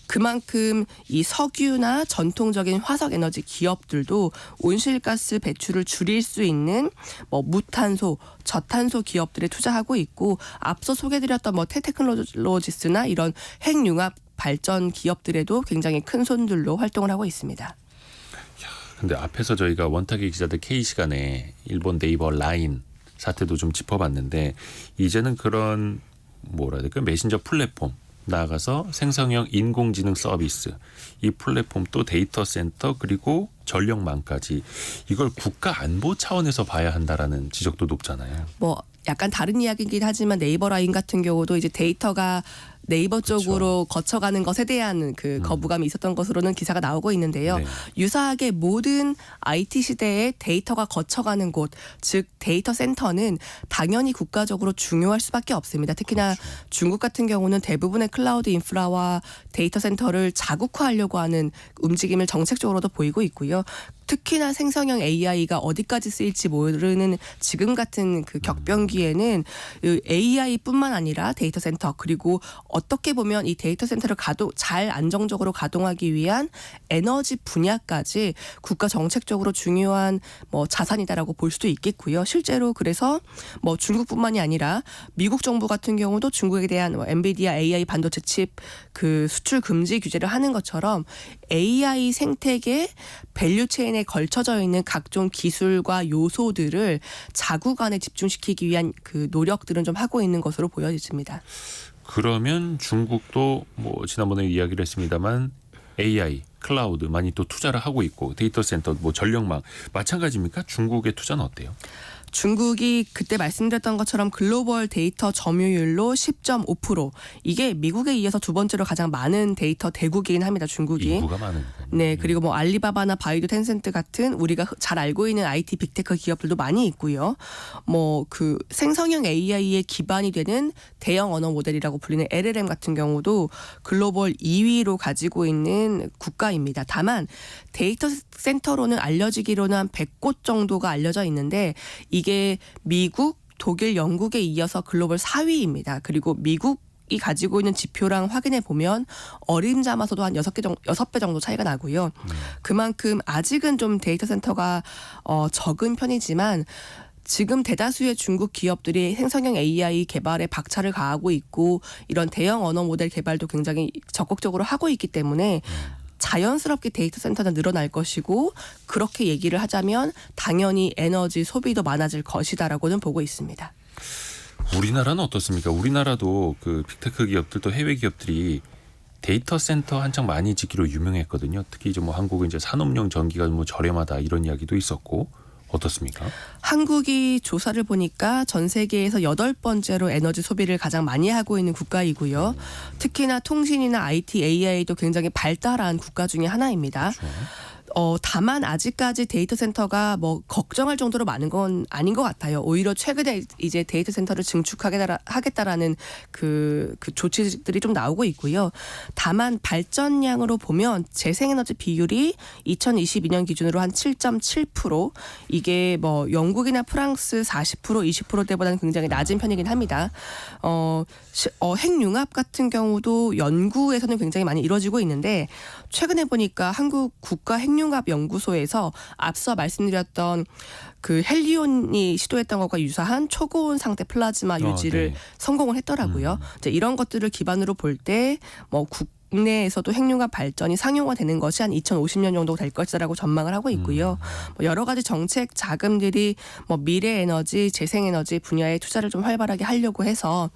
그만큼 이 석유나 전통적인 화석 에너지 기업들도 온실가스 배출을 줄일 수 있는 뭐 무탄소, 저탄소 기업들에 투자하고 있고 앞서 소개드렸던 뭐 테크놀로지스나 이런 핵융합 발전 기업들에도 굉장히 큰 손들로 활동을 하고 있습니다. 근데 앞에서 저희가 원탁의 기자들 K 시간에 일본 네이버 라인 사태도 좀 짚어봤는데 이제는 그런 뭐라 해야 될까 메신저 플랫폼 나아가서 생성형 인공지능 서비스 이 플랫폼 또 데이터 센터 그리고 전력망까지 이걸 국가 안보 차원에서 봐야 한다라는 지적도 높잖아요. 뭐 약간 다른 이야기이긴 하지만 네이버 라인 같은 경우도 이제 데이터가 네이버 쪽으로 거쳐가는 것에 대한 그 거부감이 있었던 것으로는 기사가 나오고 있는데요. 네. 유사하게 모든 IT 시대에 데이터가 거쳐가는 곳, 즉 데이터 센터는 당연히 국가적으로 중요할 수밖에 없습니다. 특히나 중국 같은 경우는 대부분의 클라우드 인프라와 데이터 센터를 자국화하려고 하는 움직임을 정책적으로도 보이고 있고요. 특히나 생성형 AI가 어디까지 쓰일지 모르는 지금 같은 그 격변기에는 AI뿐만 아니라 데이터 센터 그리고 어떻게 보면 이 데이터 센터를 잘 안정적으로 가동하기 위한 에너지 분야까지 국가 정책적으로 중요한 뭐 자산이다라고 볼 수도 있겠고요. 실제로 그래서 뭐 중국뿐만이 아니라 미국 정부 같은 경우도 중국에 대한 뭐 엔비디아 AI 반도체 칩 그 수출 금지 규제를 하는 것처럼 AI 생태계 밸류체인에 걸쳐져 있는 각종 기술과 요소들을 자국 안에 집중시키기 위한 그 노력들은 좀 하고 있는 것으로 보여집니다. 그러면 중국도 뭐 지난번에 이야기를 했습니다만 AI 클라우드 많이 또 투자를 하고 있고 데이터 센터 뭐 전력망 마찬가지입니까? 중국의 투자는 어때요? 중국이 그때 말씀드렸던 것처럼 글로벌 데이터 점유율로 10.5%. 이게 미국에 이어서 두 번째로 가장 많은 데이터 대국이긴 합니다. 중국이. 인구가 많으니까. 네, 그리고 뭐 알리바바나 바이두, 텐센트 같은 우리가 잘 알고 있는 IT 빅테크 기업들도 많이 있고요. 뭐 그 생성형 AI의 기반이 되는 대형 언어 모델이라고 불리는 LLM 같은 경우도 글로벌 2위로 가지고 있는 국가입니다. 다만 데이터 센터로는 알려지기로는 한 100곳 정도가 알려져 있는데 이게 미국, 독일, 영국에 이어서 글로벌 4위입니다. 그리고 미국이 가지고 있는 지표랑 확인해 보면 어림잡아서도 한 6배 정도 차이가 나고요. 그만큼 아직은 좀 데이터 센터가 적은 편이지만 지금 대다수의 중국 기업들이 생성형 AI 개발에 박차를 가하고 있고 이런 대형 언어 모델 개발도 굉장히 적극적으로 하고 있기 때문에 자연스럽게 데이터 센터는 늘어날 것이고 그렇게 얘기를 하자면 당연히 에너지 소비도 많아질 것이다라고는 보고 있습니다. 우리나라는 어떻습니까? 우리나라도 그 빅테크 기업들 또 해외 기업들이 데이터 센터 한창 많이 짓기로 유명했거든요. 특히 이제 뭐 한국은 이제 산업용 전기가 뭐 저렴하다 이런 이야기도 있었고 어떻습니까? 한국이 조사를 보니까 전 세계에서 8번째로 에너지 소비를 가장 많이 하고 있는 국가이고요. 특히나 통신이나 IT, AI도 굉장히 발달한 국가 중에 하나입니다. 그렇죠. 다만 아직까지 데이터 센터가 뭐 걱정할 정도로 많은 건 아닌 것 같아요. 오히려 최근에 이제 데이터 센터를 증축하겠다라는 그 조치들이 좀 나오고 있고요. 다만 발전량으로 보면 재생에너지 비율이 2022년 기준으로 한 7.7%, 이게 뭐 영국이나 프랑스 40%, 20%대보다는 굉장히 낮은 편이긴 합니다. 핵융합 같은 경우도 연구에서는 굉장히 많이 이루어지고 있는데 최근에 보니까 한국 국가 핵융합 연구소에서 앞서 말씀드렸던 그 헬리온이 시도했던 것과 유사한 초고온 상태 플라즈마 유지를 네. 성공을 했더라고요. 이제 이런 것들을 기반으로 볼 때 뭐 국내에서도 핵융합 발전이 상용화되는 것이 한 2050년 정도 될 것이라고 전망을 하고 있고요. 뭐 여러 가지 정책 자금들이 뭐 미래 에너지, 재생 에너지 분야에 투자를 좀 활발하게 하려고 해서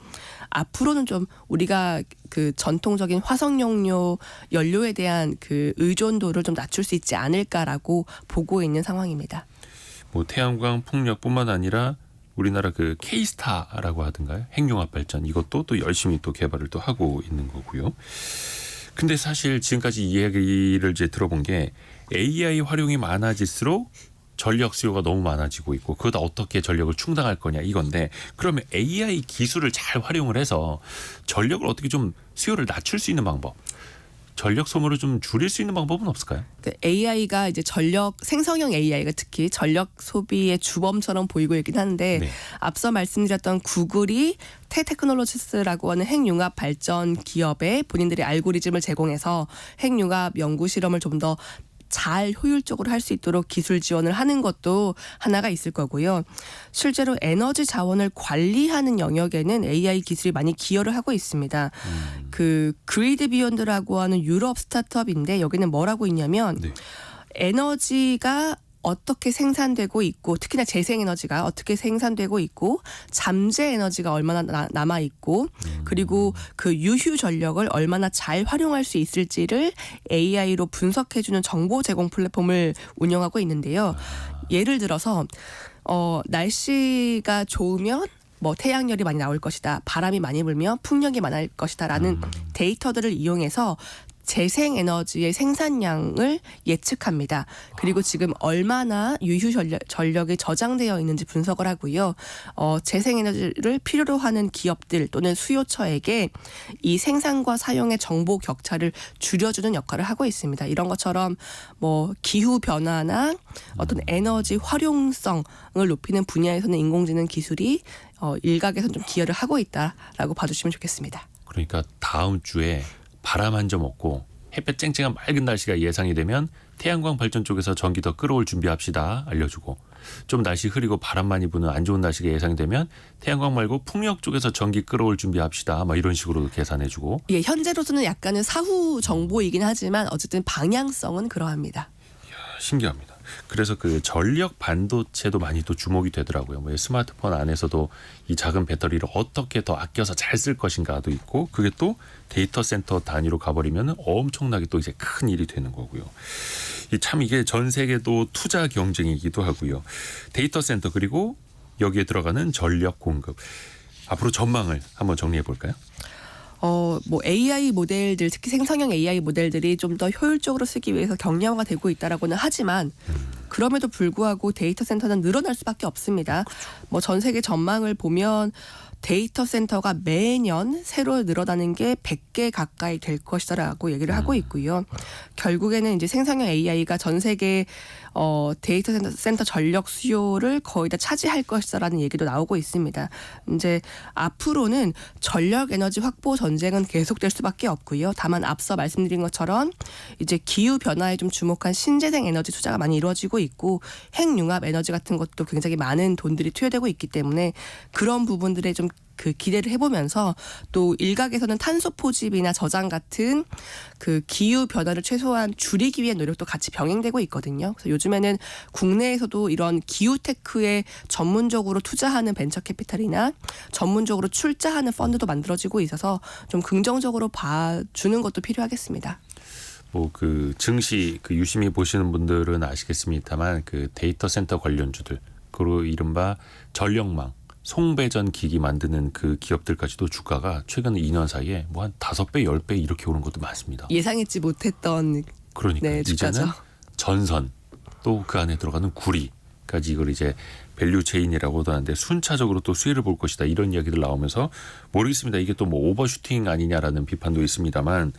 앞으로는 좀 우리가 그 전통적인 화석연료 연료에 대한 그 의존도를 좀 낮출 수 있지 않을까라고 보고 있는 상황입니다. 뭐 태양광 풍력뿐만 아니라 우리나라 그 K스타라고 하던가요? 핵융합 발전 이것도 또 열심히 또 개발을 또 하고 있는 거고요. 근데 사실 지금까지 이 이야기를 이제 들어본 게 AI 활용이 많아질수록 전력 수요가 너무 많아지고 있고 그거다 어떻게 전력을 충당할 거냐 이건데 그러면 AI 기술을 잘 활용을 해서 전력을 어떻게 좀 수요를 낮출 수 있는 방법, 전력 소모를 좀 줄일 수 있는 방법은 없을까요? AI가 이제 생성형 AI가 특히 전력 소비의 주범처럼 보이고 있긴 한데 네. 앞서 말씀드렸던 구글이 테크놀로지스라고 하는 핵융합 발전 기업에 본인들의 알고리즘을 제공해서 핵융합 연구 실험을 좀 더 잘 효율적으로 할 수 있도록 기술 지원을 하는 것도 하나가 있을 거고요. 실제로 에너지 자원을 관리하는 영역에는 AI 기술이 많이 기여를 하고 있습니다. 그 그리드 비욘드라고 하는 유럽 스타트업인데 여기는 뭐라고 있냐면 네. 에너지가 어떻게 생산되고 있고 특히나 재생에너지가 어떻게 생산되고 있고 잠재 에너지가 얼마나 남아 있고 그리고 그 유휴 전력을 얼마나 잘 활용할 수 있을지를 AI로 분석해주는 정보 제공 플랫폼을 운영하고 있는데요. 예를 들어서 날씨가 좋으면 뭐 태양열이 많이 나올 것이다, 바람이 많이 불면 풍력이 많을 것이다라는 데이터들을 이용해서 재생에너지의 생산량을 예측합니다. 그리고 지금 얼마나 유휴 전력이 저장되어 있는지 분석을 하고요. 재생에너지를 필요로 하는 기업들 또는 수요처에게 이 생산과 사용의 정보 격차를 줄여주는 역할을 하고 있습니다. 이런 것처럼 뭐 기후 변화나 어떤 에너지 활용성을 높이는 분야에서는 인공지능 기술이 일각에서는 좀 기여를 하고 있다라고 봐주시면 좋겠습니다. 그러니까 다음 주에 바람 한 점 없고 햇볕 쨍쨍한 맑은 날씨가 예상이 되면 태양광 발전 쪽에서 전기 더 끌어올 준비합시다 알려주고 좀 날씨 흐리고 바람 많이 부는 안 좋은 날씨가 예상이 되면 태양광 말고 풍력 쪽에서 전기 끌어올 준비합시다 막 이런 식으로 계산해주고 예, 현재로서는 약간은 사후 정보이긴 하지만 어쨌든 방향성은 그러합니다. 신기합니다. 그래서 그 전력 반도체도 많이 또 주목이 되더라고요. 뭐 스마트폰 안에서도 이 작은 배터리를 어떻게 더 아껴서 잘 쓸 것인가도 있고, 그게 또 데이터 센터 단위로 가버리면 엄청나게 또 이제 큰 일이 되는 거고요. 참 이게 전 세계도 투자 경쟁이기도 하고요. 데이터 센터 그리고 여기에 들어가는 전력 공급. 앞으로 전망을 한번 정리해 볼까요? 뭐 AI 모델들, 특히 생성형 AI 모델들이 좀 더 효율적으로 쓰기 위해서 경량화가 되고 있다라고는 하지만 그럼에도 불구하고 데이터 센터는 늘어날 수밖에 없습니다. 뭐 전 세계 전망을 보면 데이터 센터가 매년 새로 늘어나는 게 100개 가까이 될 것이다라고 얘기를 하고 있고요. 결국에는 이제 생성형 AI가 전 세계 데이터 센터 전력 수요를 거의 다 차지할 것이다라는 얘기도 나오고 있습니다. 이제 앞으로는 전력 에너지 확보 전쟁은 계속될 수밖에 없고요. 다만 앞서 말씀드린 것처럼 이제 기후 변화에 좀 주목한 신재생 에너지 투자가 많이 이루어지고 있고 핵융합 에너지 같은 것도 굉장히 많은 돈들이 투여되고 있기 때문에 그런 부분들에 좀 그 기대를 해보면서 또 일각에서는 탄소 포집이나 저장 같은 그 기후 변화를 최소한 줄이기 위한 노력도 같이 병행되고 있거든요. 그래서 요즘에는 국내에서도 이런 기후 테크에 전문적으로 투자하는 벤처 캐피탈이나 전문적으로 출자하는 펀드도 만들어지고 있어서 좀 긍정적으로 봐주는 것도 필요하겠습니다. 뭐 그 증시 그 유심히 보시는 분들은 아시겠습니다만 그 데이터 센터 관련주들 그리고 이른바 전력망 송배전 기기 만드는 그 기업들까지도 주가가 최근 2년 사이에 뭐 한 5배, 10배 이렇게 오른 것도 많습니다. 예상했지 못했던 그러니까 네, 주가죠. 이제는 전선 또 그 안에 들어가는 구리까지 이걸 이제 밸류 체인이라고도 하는데 순차적으로 또 수혜를 볼 것이다 이런 이야기들 나오면서 모르겠습니다. 이게 또 뭐 오버슈팅 아니냐라는 비판도 있습니다만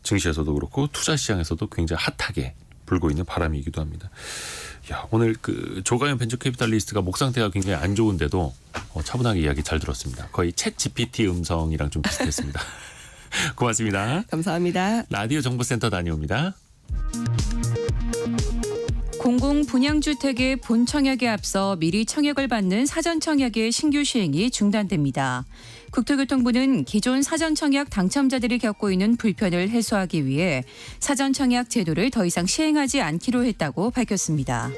증시에서도 그렇고 투자 시장에서도 굉장히 핫하게 불고 있는 바람이기도 합니다. 야, 오늘 그 조가연 벤처 캐피탈리스트가 목 상태가 굉장히 안 좋은데도 차분하게 이야기 잘 들었습니다. 거의 챗 GPT 음성이랑 좀 비슷했습니다. 고맙습니다. 감사합니다. 라디오 정보센터 다녀옵니다. 공공 분양주택의 본청약에 앞서 미리 청약을 받는 사전청약의 신규 시행이 중단됩니다. 국토교통부는 기존 사전청약 당첨자들이 겪고 있는 불편을 해소하기 위해 사전청약 제도를 더 이상 시행하지 않기로 했다고 밝혔습니다.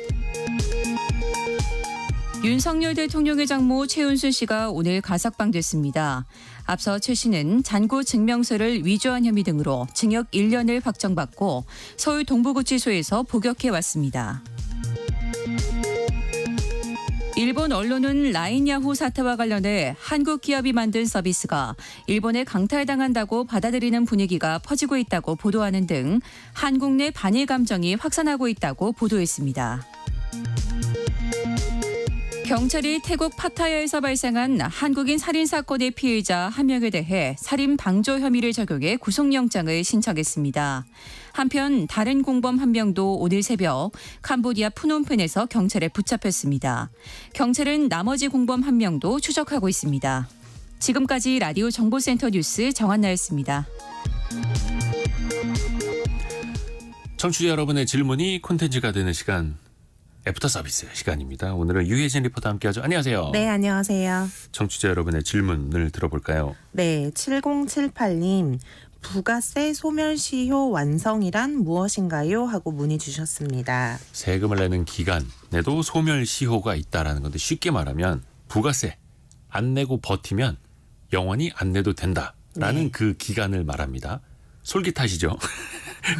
윤석열 대통령의 장모 최은순 씨가 오늘 가석방됐습니다. 앞서 최 씨는 잔고 증명서를 위조한 혐의 등으로 징역 1년을 확정받고 서울 동부구치소에서 복역해 왔습니다. 일본 언론은 라인 야후 사태와 관련해 한국 기업이 만든 서비스가 일본에 강탈당한다고 받아들이는 분위기가 퍼지고 있다고 보도하는 등 한국 내 반일 감정이 확산하고 있다고 보도했습니다. 경찰이 태국 파타야에서 발생한 한국인 살인 사건의 피해자 1명에 대해 살인 방조 혐의를 적용해 구속영장을 신청했습니다. 한편 다른 공범 1명도 오늘 새벽 캄보디아 푸놈펜에서 경찰에 붙잡혔습니다. 경찰은 나머지 공범 1명도 추적하고 있습니다. 지금까지 라디오 정보센터 뉴스 정한나였습니다. 청취자 여러분의 질문이 콘텐츠가 되는 시간 애프터 서비스 시간입니다. 오늘은 유혜진 리포터 함께하죠. 안녕하세요. 네, 안녕하세요. 청취자 여러분의 질문을 들어볼까요? 네, 7078님. 부가세 소멸시효 완성이란 무엇인가요? 하고 문의 주셨습니다. 세금을 내는 기간에도 소멸시효가 있다라는 건데 쉽게 말하면 부가세 안 내고 버티면 영원히 안 내도 된다라는 네. 그 기간을 말합니다. 솔깃하시죠?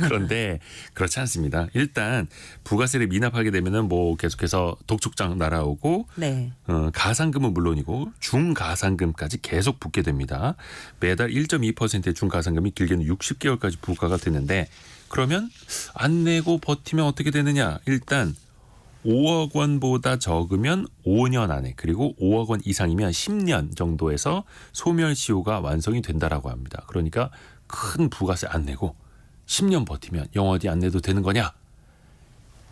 그런데 그렇지 않습니다. 일단 부가세를 미납하게 되면은 뭐 계속해서 독촉장 날아오고 네. 가산금은 물론이고 중가산금까지 계속 붙게 됩니다. 매달 1.2%의 중가산금이 길게는 60개월까지 부과가 되는데 그러면 안 내고 버티면 어떻게 되느냐? 일단 5억 원보다 적으면 5년 안에 그리고 5억 원 이상이면 10년 정도에서 소멸시효가 완성이 된다라고 합니다. 그러니까 큰 부가세 안 내고 10년 버티면 영원히 안 내도 되는 거냐?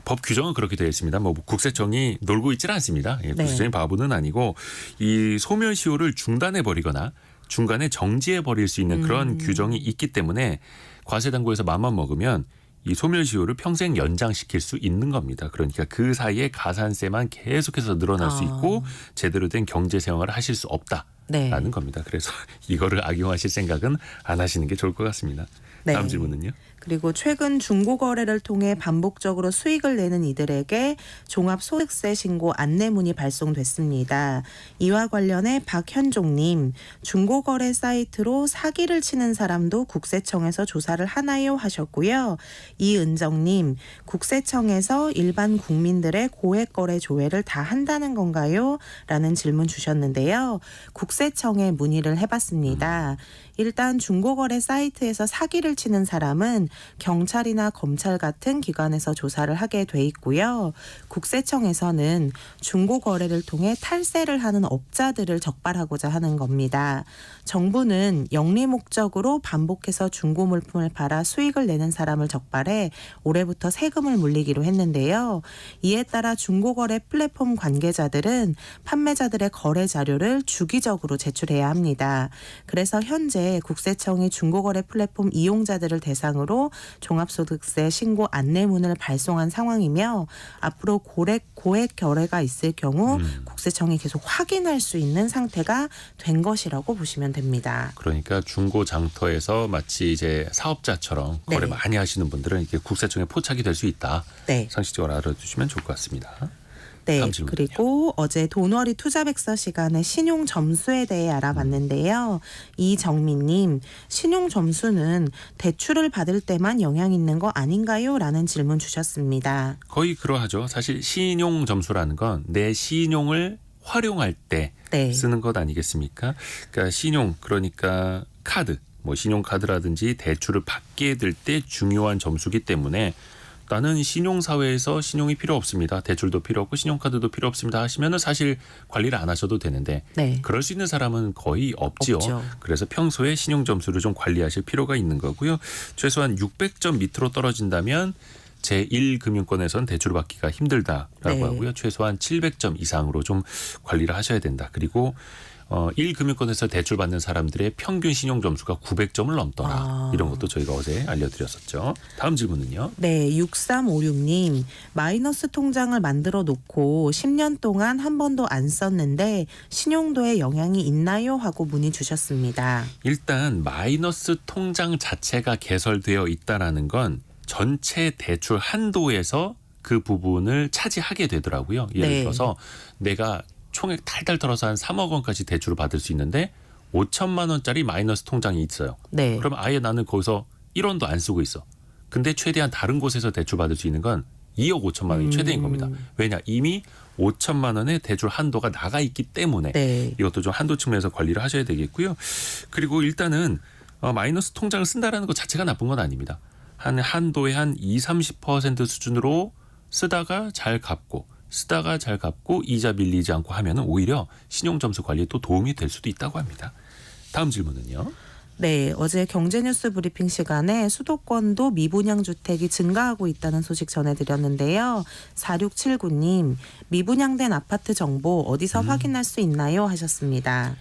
법 규정은 그렇게 되어 있습니다. 뭐 국세청이 놀고 있지는 않습니다. 예, 국세청이 바보는 아니고 이 소멸시효를 중단해 버리거나 중간에 정지해 버릴 수 있는 그런 규정이 있기 때문에 과세당국에서 맘만 먹으면 이 소멸시효를 평생 연장시킬 수 있는 겁니다. 그러니까 그 사이에 가산세만 계속해서 늘어날 수 있고 제대로 된 경제 생활을 하실 수 없다라는 네. 겁니다. 그래서 이거를 악용하실 생각은 안 하시는 게 좋을 것 같습니다. 네. 다음 질문은요? 그리고 최근 중고거래를 통해 반복적으로 수익을 내는 이들에게 종합소득세 신고 안내문이 발송됐습니다. 이와 관련해 박현종님, 중고거래 사이트로 사기를 치는 사람도 국세청에서 조사를 하나요? 하셨고요. 이은정님, 국세청에서 일반 국민들의 고액거래 조회를 다 한다는 건가요? 라는 질문 주셨는데요. 국세청에 문의를 해봤습니다. 일단 중고거래 사이트에서 사기를 치는 사람은 경찰이나 검찰 같은 기관에서 조사를 하게 돼 있고요. 국세청에서는 중고거래를 통해 탈세를 하는 업자들을 적발하고자 하는 겁니다. 정부는 영리 목적으로 반복해서 중고 물품을 팔아 수익을 내는 사람을 적발해 올해부터 세금을 물리기로 했는데요. 이에 따라 중고거래 플랫폼 관계자들은 판매자들의 거래 자료를 주기적으로 제출해야 합니다. 그래서 현재 국세청이 중고거래 플랫폼 이용자들을 대상으로 종합소득세 신고 안내문을 발송한 상황이며 앞으로 고액 거래가 있을 경우 국세청이 계속 확인할 수 있는 상태가 된 것이라고 보시면 됩니다. 그러니까 중고 장터에서 마치 이제 사업자처럼 네. 거래 많이 하시는 분들은 이렇게 국세청에 포착이 될 수 있다. 네. 상식적으로 알아두시면 좋을 것 같습니다. 네, 다음 질문은요. 그리고 어제 돈월이 투자백서 시간에 신용 점수에 대해 알아봤는데요. 이정민님, 신용 점수는 대출을 받을 때만 영향 있는 거 아닌가요? 라는 질문 주셨습니다. 거의 그러하죠. 사실 신용 점수라는 건 내 신용을 활용할 때 네. 쓰는 것 아니겠습니까? 그러니까 신용, 그러니까 카드, 뭐 신용카드라든지 대출을 받게 될 때 중요한 점수기 때문에 나는 신용사회에서 신용이 필요 없습니다. 대출도 필요 없고 신용카드도 필요 없습니다 하시면은 사실 관리를 안 하셔도 되는데 네. 그럴 수 있는 사람은 거의 없지요. 없죠. 그래서 평소에 신용 점수를 좀 관리하실 필요가 있는 거고요. 최소한 600점 밑으로 떨어진다면 제1금융권에선 대출을 받기가 힘들다라고 네. 하고요. 최소한 700점 이상으로 좀 관리를 하셔야 된다. 그리고 1금융권에서 대출 받는 사람들의 평균 신용 점수가 900점을 넘더라. 이런 것도 저희가 어제 알려드렸었죠. 다음 질문은요. 네, 6356님, 마이너스 통장을 만들어 놓고 10년 동안 한 번도 안 썼는데 신용도에 영향이 있나요? 하고 문의 주셨습니다. 일단 마이너스 통장 자체가 개설되어 있다라는 건 전체 대출 한도에서 그 부분을 차지하게 되더라고요. 예를 네. 들어서 내가 총액 탈탈 털어서 한 3억 원까지 대출을 받을 수 있는데 5천만 원짜리 마이너스 통장이 있어요. 네. 그럼 아예 나는 거기서 1원도 안 쓰고 있어. 근데 최대한 다른 곳에서 대출 받을 수 있는 건 2억 5천만 원이 최대인 겁니다. 왜냐? 이미 5천만 원의 대출 한도가 나가 있기 때문에 네. 이것도 좀 한도 측면에서 관리를 하셔야 되겠고요. 그리고 일단은 마이너스 통장을 쓴다라는 것 자체가 나쁜 건 아닙니다. 한 한도의 한 20-30% 수준으로 쓰다가 잘 갚고 이자 밀리지 않고 하면은 오히려 신용 점수 관리에 또 도움이 될 수도 있다고 합니다. 다음 질문은요. 네, 어제 경제뉴스 브리핑 시간에 수도권도 미분양 주택이 증가하고 있다는 소식 전해드렸는데요. 4679님, 미분양된 아파트 정보 어디서 확인할 수 있나요? 하셨습니다.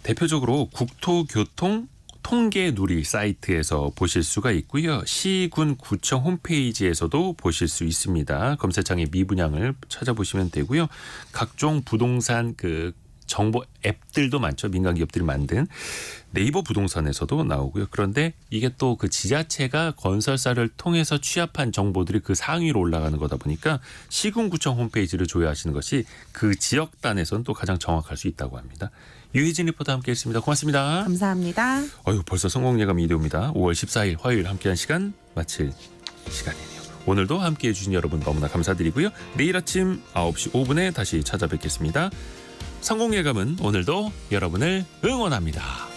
대표적으로 국토교통 통계 누리 사이트에서 보실 수가 있고요. 시군 구청 홈페이지에서도 보실 수 있습니다. 검색창에 미분양을 찾아보시면 되고요. 각종 부동산 그 정보 앱들도 많죠. 민간 기업들이 만든 네이버 부동산에서도 나오고요. 그런데 이게 또 그 지자체가 건설사를 통해서 취합한 정보들이 그 상위로 올라가는 거다 보니까 시군구청 홈페이지를 조회하시는 것이 그 지역단에서는 또 가장 정확할 수 있다고 합니다. 유혜진 리포터 함께했습니다. 고맙습니다. 감사합니다. 벌써 성공예감 2대입니다. 5월 14일 화요일 함께한 시간 마칠 시간이네요. 오늘도 함께해 주신 여러분 너무나 감사드리고요. 내일 아침 9시 5분에 다시 찾아뵙겠습니다. 성공예감은 오늘도 여러분을 응원합니다.